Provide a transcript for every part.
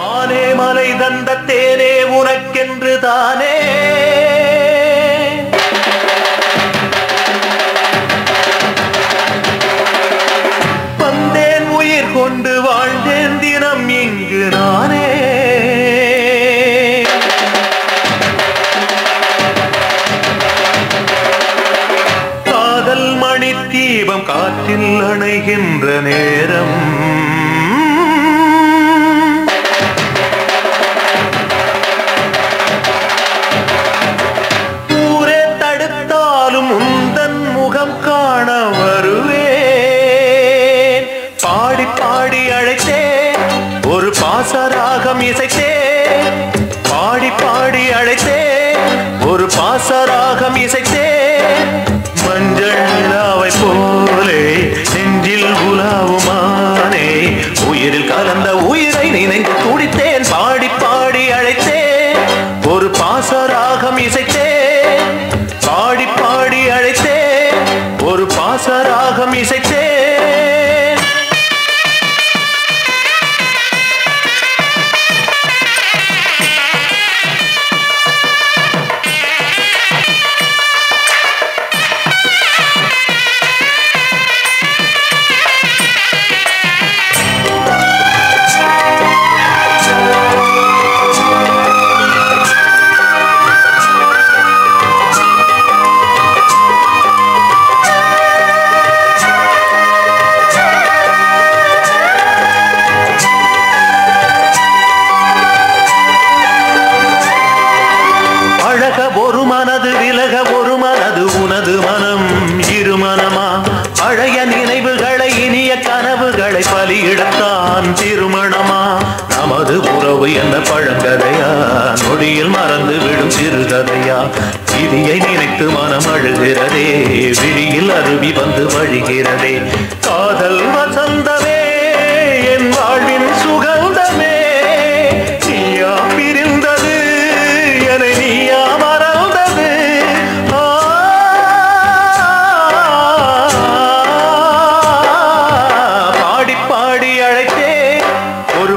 மானே மலை தந்த தேனே உனக்கென்று தானே வந்தேன் உயிர் கொண்டு வாழ்ந்தேன் தினம் இங்கு நானே காதல் மணி தீபம் காற்றில் அணைகின்ற நேரம் உந்தன் முகம் காண வருவேன் பாடி பாடி அழைத்தேன் ஒரு பாசராகம் இசைத்தேன் பாடி பாடி அழைத்தேன் ஒரு பாசராகம் இசைத்தேன் மஞ்சள் நிலாவை போலே நெஞ்சில் உலாவுமானே உயிரில் கலந்த உயிரை நினைந்து துடித்தேன் பாடி பாடி அழைத்தேன் ஒரு பாசராகம் இசைத்தேன் பாடி பாடி அழைத்தேன் ஒரு பாசராகம் இசைத்தேன் ஒரு மனது விலக ஒரு மனது உனது மனம் இரு மனமா பழைய நினைவுகளை இனிய கனவுகளை பலியிடத்தான் திருமணமா நமது உறவு என்ன பழங்கதையா நொடியில் மறந்து விடும் சிறுகதையா விதியை நினைத்து மனம் அழுகிறதே விழியில் அருவி வந்து வழிகிறதே காதல் வசந்தமே என் வாழ்வின் சுகந்தமே நீயா பிரிந்தது என்னை நீயா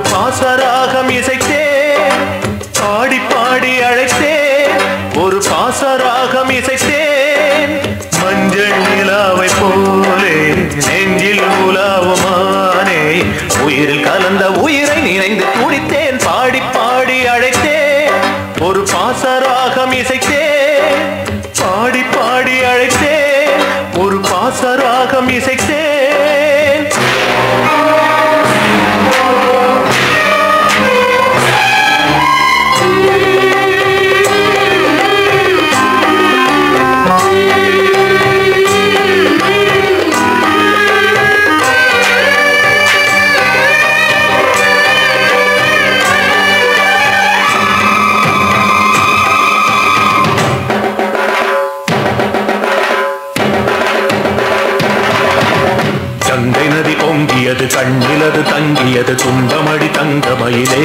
பாசராகம் இசைத்தேன் பாடி பாடி அழைத்தேன் ஒரு பாசராகம் இசைத்தேன் மஞ்சள் நிலாவை போலே நெஞ்சில் உலாவுமானே உயிரில் கலந்த உயிரை நினைந்து துடித்தேன் பாடி பாடி அழைத்தேன் ஒரு பாசராகம் இசைத்தேன் பாடி பாடி அழைத்தேன் ஒரு பாசராகம் இசைத்தேன் கங்கை நதி பொங்கியது கண்ணிலது தங்கியது துன்பமடி தங்கமயிலே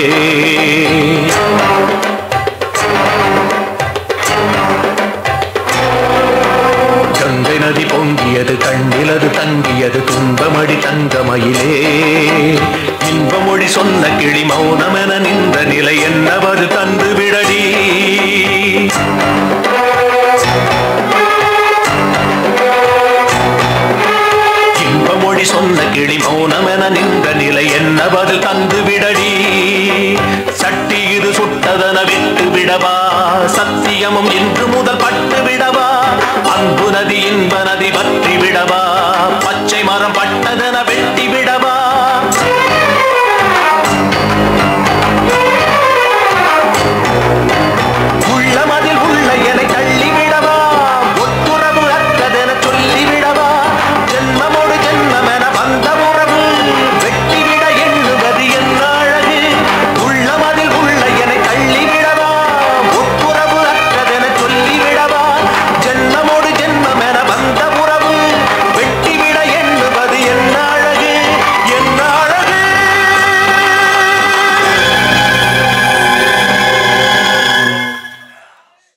கங்கை நதி பொங்கியது கண்ணிலது தங்கியது துன்பமடி தங்கமயிலே இன்பமொழி சொன்ன கிளி மௌனமென நின்ற நிலை என்னவது தந்து விடடி இன்பமொழி சொன்ன கிளி மௌனமென நின்ற நிலை என்ன பதில் தந்து விடடி சட்டி இது சுட்டதன விட்டு விடவா சத்தியமும் இன்று முதல் பட்டு விடவா அன்பு நதி இன்ப நதி பற்றி விடவா பச்சை மரம் பட்டதன வெட்டி விடவா